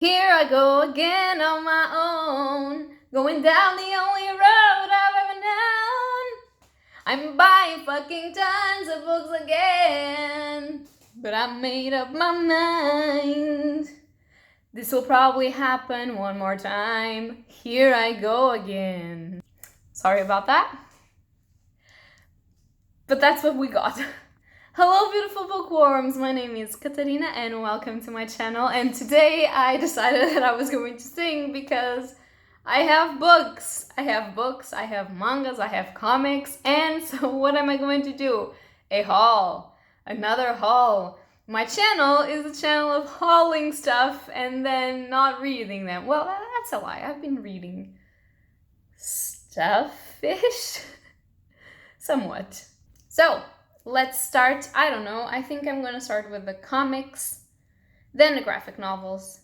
Here I go again on my own, going down the only road I've ever known. I'm buying fucking tons of books again, but I made up my mind. This will probably happen one more time. Here I go again. Sorry about that, but that's what we got. Hello beautiful bookworms, my name is Katarina and welcome to my channel, and today I decided that I was going to sing because I have books, I have mangas, I have comics, and so what am I going to do? A haul, another haul. My channel is a channel of hauling stuff and then not reading them. Well, that's a lie, I've been reading stuff-ish, somewhat. So, let's start, I don't know, I think I'm gonna start with the comics, then the graphic novels,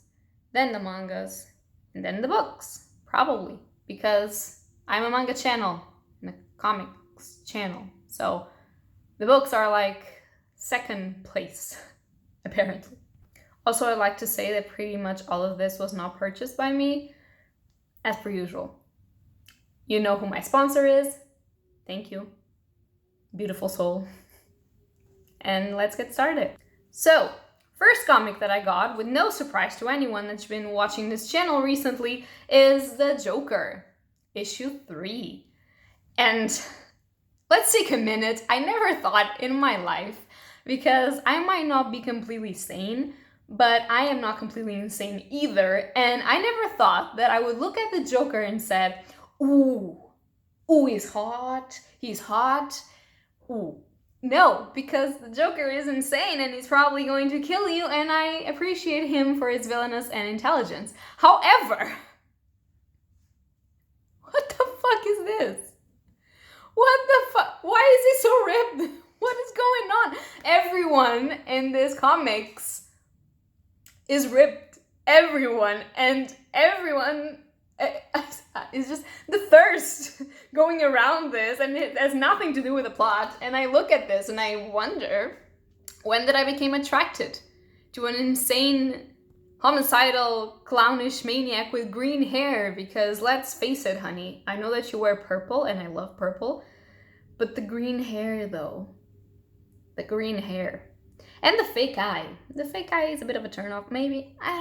then the mangas, and then the books, probably, because I'm a manga channel and a comics channel, so the books are like second place, apparently. Also, I'd like to say that pretty much all of this was not purchased by me, as per usual. You know who my sponsor is, thank you, beautiful soul. And let's get started. So, first comic that I got, with no surprise to anyone that's been watching this channel recently, is The Joker, issue 3. And let's take a minute. I never thought in my life, because I might not be completely sane, but I am not completely insane either, and I never thought that I would look at the Joker and said, ooh, he's hot, ooh. No, because the Joker is insane and he's probably going to kill you, and I appreciate him for his villainous and intelligence. However, what the fuck is this? What the fuck? Why is he so ripped? What is going on? Everyone in this comics is ripped. Everyone, and everyone it's just the thirst going around this, and it has nothing to do with the plot. And I look at this and I wonder, when did I become attracted to an insane, homicidal, clownish maniac with green hair? Because let's face it, honey, I know that you wear purple and I love purple, but the green hair though, the green hair. And the fake eye. The fake eye is a bit of a turnoff, maybe. I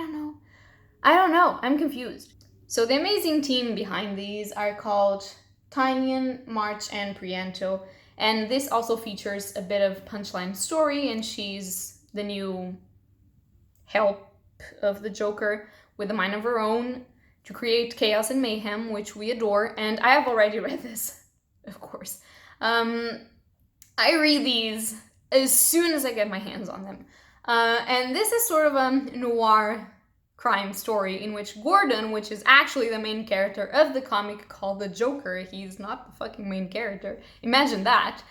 don't know. I'm confused. So the amazing team behind these are called Tynion, March, and Prianto, and this also features a bit of Punchline story, and she's the new help of the Joker with a mind of her own to create chaos and mayhem, which we adore, and I have already read this, of course. I read these as soon as I get my hands on them, and this is sort of a noir crime story in which Gordon, which is actually the main character of the comic called the Joker, he's not the fucking main character, imagine that.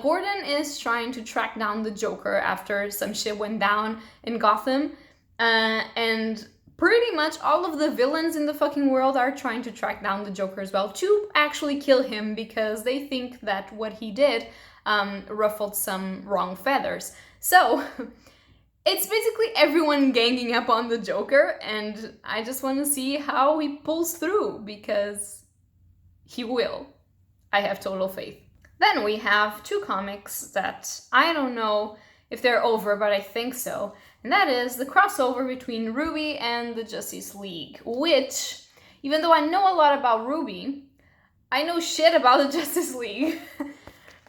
Gordon is trying to track down the Joker after some shit went down in Gotham, and pretty much all of the villains in the fucking world are trying to track down the Joker as well, to actually kill him because they think that what he did ruffled some wrong feathers. So it's basically everyone ganging up on the Joker, and I just want to see how he pulls through, because he will. I have total faith. Then we have two comics that I don't know if they're over, but I think so. And that is the crossover between RWBY and the Justice League, which, even though I know a lot about RWBY, I know shit about the Justice League.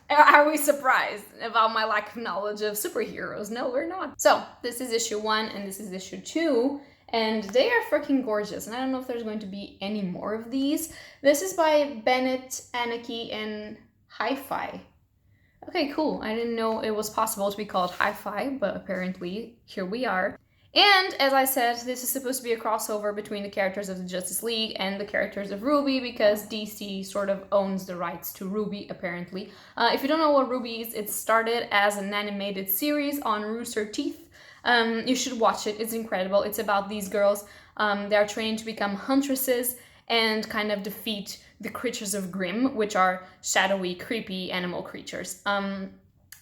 Are we surprised about my lack of knowledge of superheroes? No, we're not. So, this is issue 1 and this is issue 2, and they are freaking gorgeous, and I don't know if there's going to be any more of these. This is by Bennett, Anarchy, and Hi-Fi. Okay, cool. I didn't know it was possible to be called Hi-Fi, but apparently here we are. And as I said, this is supposed to be a crossover between the characters of the Justice League and the characters of RWBY, because DC sort of owns the rights to RWBY, apparently. If you don't know what RWBY is, it started as an animated series on Rooster Teeth. You should watch it, it's incredible. It's about these girls. They are trained to become huntresses and kind of defeat the creatures of Grimm, which are shadowy, creepy animal creatures.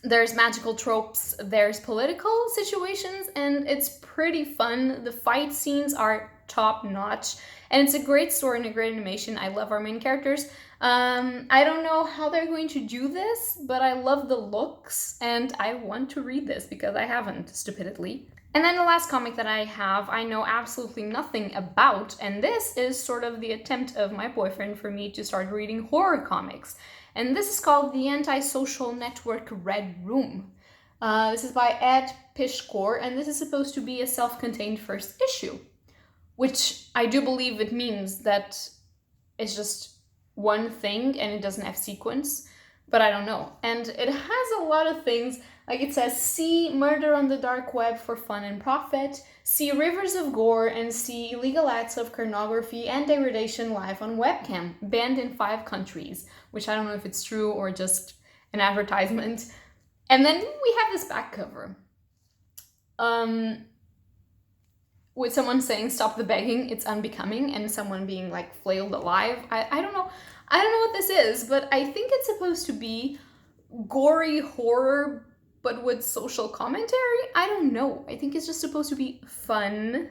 There's magical tropes, there's political situations, and it's pretty fun. The fight scenes are top notch, and it's a great story and a great animation. I love our main characters. I don't know how they're going to do this, but I love the looks, and I want to read this because I haven't, stupidly. And then the last comic that I have, I know absolutely nothing about, and this is sort of the attempt of my boyfriend for me to start reading horror comics. And this is called The Antisocial Network Red Room. This is by Ed Pishkor, and this is supposed to be a self-contained first issue, which I do believe it means that it's just one thing and it doesn't have sequence, but I don't know. And it has a lot of things, like it says, see murder on the dark web for fun and profit, see rivers of gore, and see illegal acts of pornography and degradation live on webcam, banned in 5 countries, which I don't know if it's true or just an advertisement. And then we have this back cover. With someone saying, stop the begging, it's unbecoming, and someone being like flailed alive. I don't know. I don't know what this is, but I think it's supposed to be gory horror, but with social commentary. I don't know. I think it's just supposed to be fun,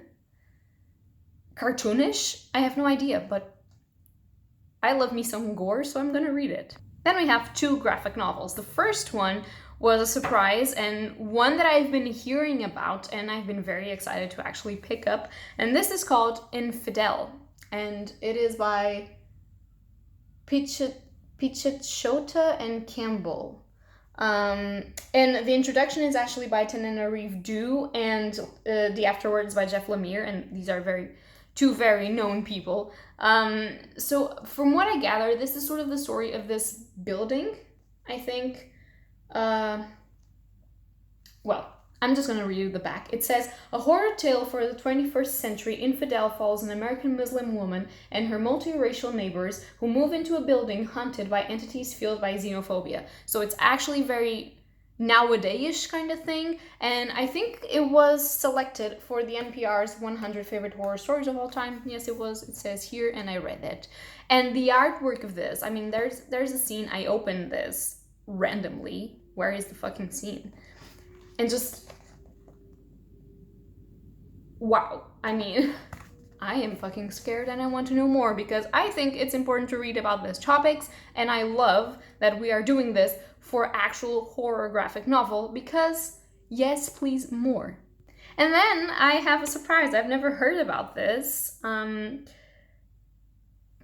cartoonish. I have no idea, but I love me some gore, so I'm gonna read it. Then we have 2 graphic novels. The first one was a surprise and one that I've been hearing about and I've been very excited to actually pick up. And this is called Infidel, and it is by Pichetshote and Campbell. And the introduction is actually by Tananarive Due, and the afterwards by Jeff Lemire, and these are 2 very known people. So from what I gather, this is sort of the story of this building, I think. Well, I'm just gonna read the back. It says, a horror tale for the 21st century, Infidel follows an American Muslim woman and her multiracial neighbors who move into a building haunted by entities fueled by xenophobia. So it's actually very nowadayish kind of thing, and I think it was selected for the NPR's 100 favorite horror stories of all time. Yes, it was. It says here, and I read it. And the artwork of this, I mean, there's a scene. I opened this randomly. Where is the fucking scene? And just, wow. I mean, I am fucking scared and I want to know more because I think it's important to read about these topics, and I love that we are doing this for actual horror graphic novel because, yes, please, more. And then I have a surprise. I've never heard about this.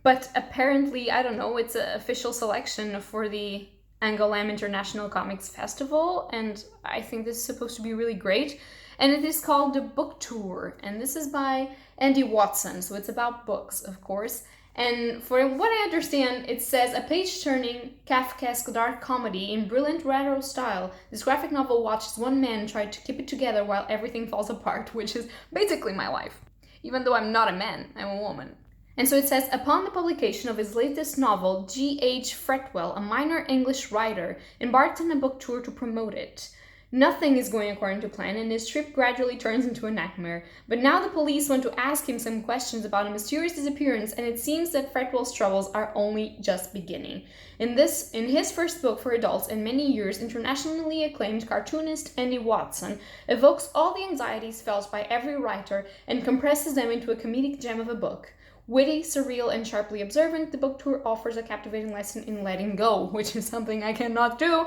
But apparently, I don't know, it's an official selection for the Angoulême International Comics Festival, and I think this is supposed to be really great. And it is called The Book Tour, and this is by Andy Watson, so it's about books, of course. And for what I understand, it says, a page-turning, Kafkaesque dark comedy in brilliant retro style. This graphic novel watches one man try to keep it together while everything falls apart, which is basically my life. Even though I'm not a man, I'm a woman. And so it says, upon the publication of his latest novel, G.H. Fretwell, a minor English writer, embarked on a book tour to promote it. Nothing is going according to plan, and his trip gradually turns into a nightmare. But now the police want to ask him some questions about a mysterious disappearance, and it seems that Fretwell's troubles are only just beginning. In his first book for adults in many years, internationally acclaimed cartoonist Andy Watson evokes all the anxieties felt by every writer and compresses them into a comedic gem of a book. Witty, surreal, and sharply observant, the book tour offers a captivating lesson in letting go, which is something I cannot do.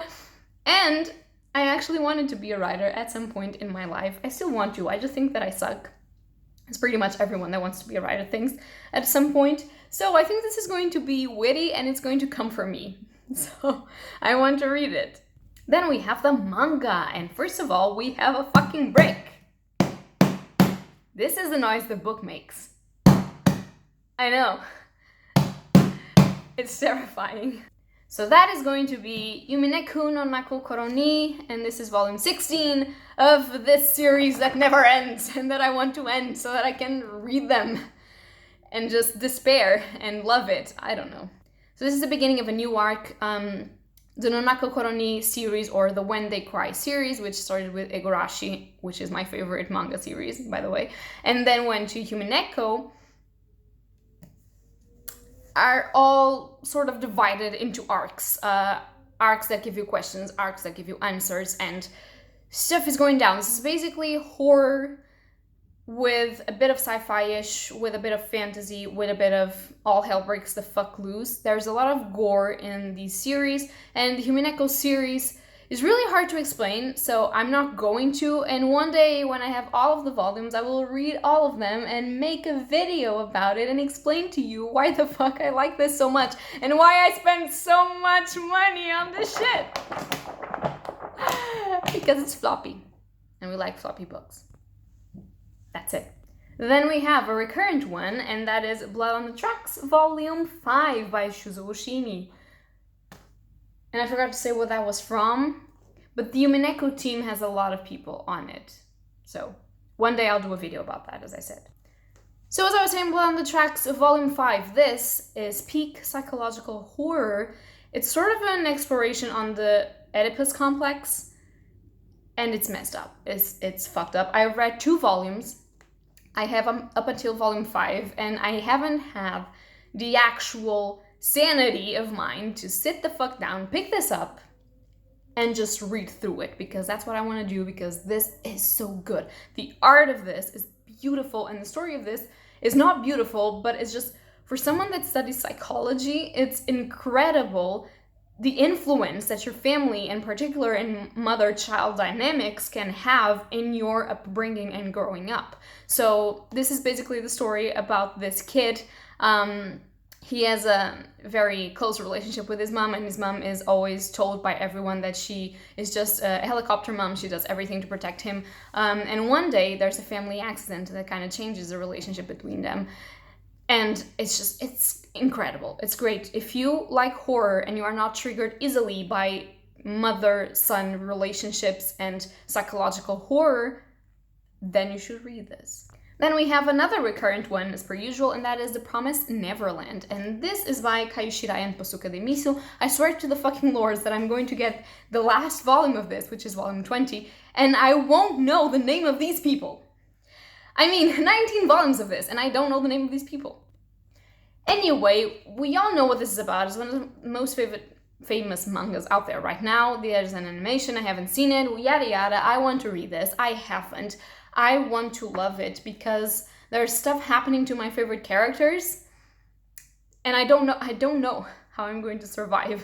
And I actually wanted to be a writer at some point in my life. I still want to, I just think that I suck. It's pretty much everyone that wants to be a writer thinks at some point. So I think this is going to be witty and it's going to come from me. So I want to read it. Then we have the manga, and first of all, we have a fucking break. This is the noise the book makes. I know. It's terrifying. So that is going to be Umineko no Naku koro ni, and this is volume 16 of this series that never ends and that I want to end so that I can read them and just despair and love it. I don't know. So this is the beginning of a new arc. The Nonako koro ni series, or the When They Cry series, which started with Egorashi, which is my favorite manga series, by the way, and then went to Umineko, are all sort of divided into arcs. arcs that give you questions, arcs that give you answers, and stuff is going down. This is basically horror with a bit of sci-fi-ish, with a bit of fantasy, with a bit of all hell breaks the fuck loose. There's a lot of gore in these series, and the Umineko series is really hard to explain, so I'm not going to, and one day when I have all of the volumes, I will read all of them and make a video about it and explain to you why the fuck I like this so much, and why I spend so much money on this shit. Because it's floppy, and we like floppy books. That's it. Then we have a recurrent one, and that is Blood on the Tracks, Volume 5 by Shuzo Oshimi. And I forgot to say what that was from, but the Umineko team has a lot of people on it. So one day I'll do a video about that, as I said. So as I was saying, Blood on the Tracks, Volume 5, this is peak psychological horror. It's sort of an exploration on the Oedipus complex, and it's messed up. It's fucked up. I've read 2 volumes. I have up until Volume 5, and I haven't had the actual sanity of mind to sit the fuck down, pick this up, and just read through it, because that's what I want to do, because this is so good. The art of this is beautiful, and the story of this is not beautiful, but it's just, for someone that studies psychology, it's incredible the influence that your family, in particular in mother-child dynamics, can have in your upbringing and growing up. So this is basically the story about this kid. He has a very close relationship with his mom, and his mom is always told by everyone that she is just a helicopter mom. She does everything to protect him. And one day there's a family accident that kind of changes the relationship between them. And it's incredible. It's great. If you like horror and you are not triggered easily by mother-son relationships and psychological horror, then you should read this. Then we have another recurrent one, as per usual, and that is The Promised Neverland. And this is by Kayushirai and Posuka de Misu. I swear to the fucking lords that I'm going to get the last volume of this, which is volume 20, and I won't know the name of these people. I mean, 19 volumes of this, and I don't know the name of these people. Anyway, we all know what this is about. It's one of the most famous mangas out there right now. There's an animation, I haven't seen it, yada yada. I want to read this, I haven't. I want to love it because there's stuff happening to my favorite characters, and I don't know how I'm going to survive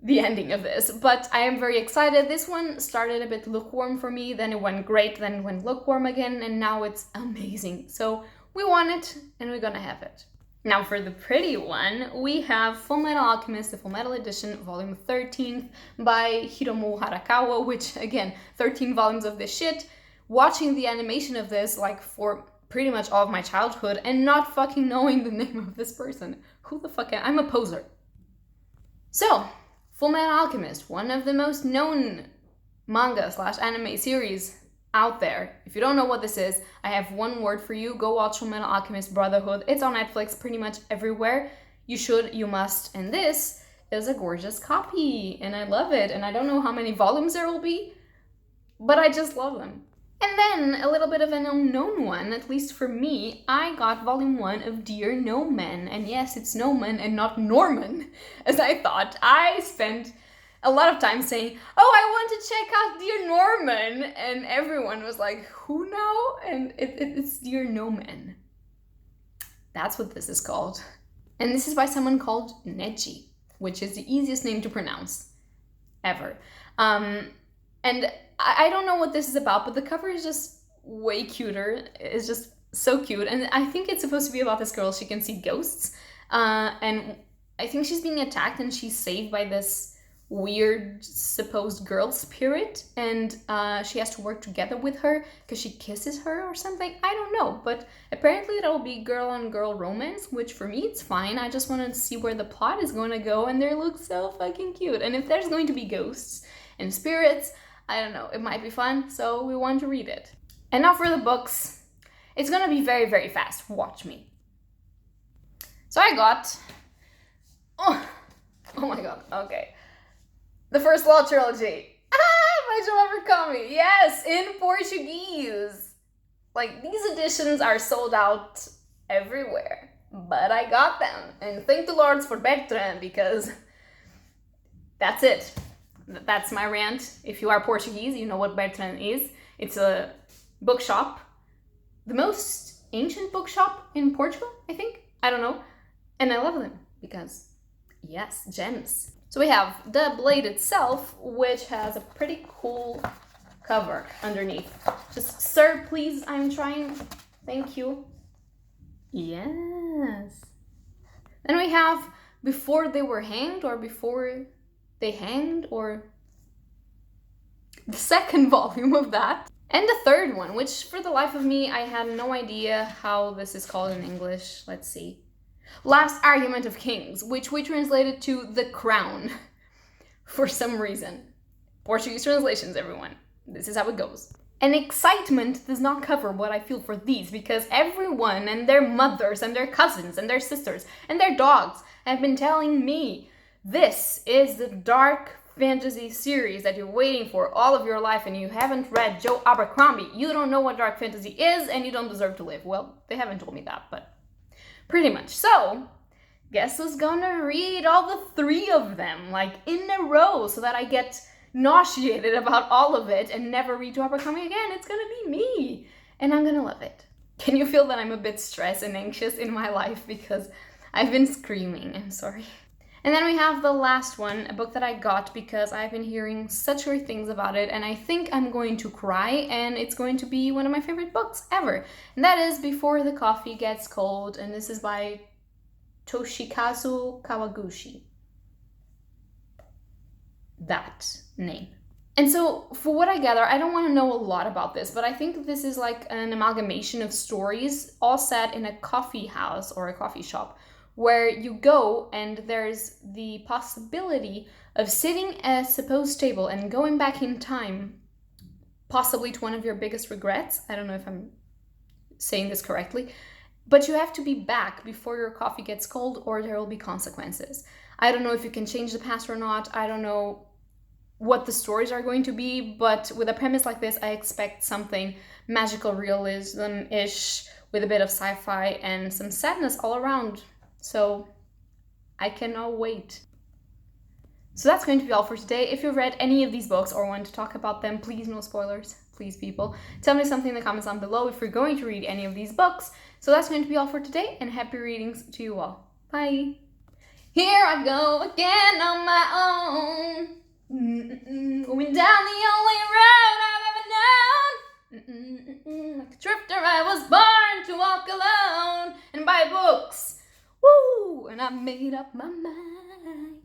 the ending of this, but I am very excited. This one started a bit lukewarm for me, then it went great, then it went lukewarm again, and now it's amazing. So we want it, and we're gonna have it. Now for the pretty one, we have Fullmetal Alchemist, the Fullmetal edition, volume 13 by Hiromu Harakawa, which again, 13 volumes of this shit. Watching the animation of this, like, for pretty much all of my childhood, and not fucking knowing the name of this person. Who the fuck am I? I'm a poser. So, Fullmetal Alchemist, one of the most known manga/anime series out there. If you don't know what this is, I have one word for you. Go watch Fullmetal Alchemist Brotherhood. It's on Netflix pretty much everywhere. You should, you must. And this is a gorgeous copy, and I love it. And I don't know how many volumes there will be, but I just love them. And then, a little bit of an unknown one, at least for me, I got volume 1 of Dear Noman. And yes, it's Noman and not Norman, as I thought. I spent a lot of time saying, oh, I want to check out Dear Norman. And everyone was like, who now? And it's Dear Noman. That's what this is called. And this is by someone called Neji, which is the easiest name to pronounce ever. And I don't know what this is about, but the cover is just way cuter. It's just so cute. And I think it's supposed to be about this girl. She can see ghosts. And I think she's being attacked and she's saved by this weird supposed girl spirit. And she has to work together with her because she kisses her or something. I don't know. But apparently it'll be girl-on-girl romance, which for me it's fine. I just wanted to see where the plot is going to go. And they look so fucking cute. And if there's going to be ghosts and spirits, I don't know, it might be fun, so we want to read it. And now for the books. It's gonna be very, very fast. Watch me. So I got... Oh my god, okay. The First Law Trilogy. By João Murakami. Yes, in Portuguese. Like, these editions are sold out everywhere. But I got them. And thank the Lords for Bertrand, because that's it. That's my rant. If you are Portuguese, you know what Bertrand is. It's a bookshop. The most ancient bookshop in Portugal, I think. I don't know. And I love them because, yes, gems. So we have the blade itself, which has a pretty cool cover underneath. Just, sir, please, I'm trying. Thank you. Yes. Then we have before they were hanged, or before they hanged, or the second volume of that. And the third one, which for the life of me, I had no idea how this is called in English. Let's see. Last Argument of Kings, which we translated to The Crown for some reason. Portuguese translations, everyone. This is how it goes. And excitement does not cover what I feel for these, because everyone and their mothers and their cousins and their sisters and their dogs have been telling me this is the dark fantasy series that you're waiting for all of your life and you haven't read Joe Abercrombie. You don't know what dark fantasy is and you don't deserve to live. Well, they haven't told me that, but pretty much. So, guess who's gonna read all the three of them, like in a row, so that I get nauseated about all of it and never read Joe Abercrombie again? It's gonna be me, and I'm gonna love it. Can you feel that I'm a bit stressed and anxious in my life because I've been screaming? I'm sorry. And then we have the last one, a book that I got because I've been hearing such great things about it, and I think I'm going to cry, and it's going to be one of my favorite books ever. And that is Before the Coffee Gets Cold, and this is by Toshikazu Kawaguchi. That name. And so, for what I gather, I don't want to know a lot about this, but I think this is like an amalgamation of stories all set in a coffee house or a coffee shop, where you go and there's the possibility of sitting at a supposed table and going back in time, possibly to one of your biggest regrets. I don't know if I'm saying this correctly, but you have to be back before your coffee gets cold or there will be consequences. I don't know if you can change the past or not. I don't know what the stories are going to be, but with a premise like this, I expect something magical realism-ish with a bit of sci-fi and some sadness all around. So I cannot wait. So that's going to be all for today. If you've read any of these books or want to talk about them, please, no spoilers, please people. Tell me something in the comments down below if you're going to read any of these books. So that's going to be all for today, and happy readings to you all. Bye. Here I go again on my own. Going down the only road I've ever known. Like a drifter, I was born to walk alone and buy books. Woo! And I made up my mind.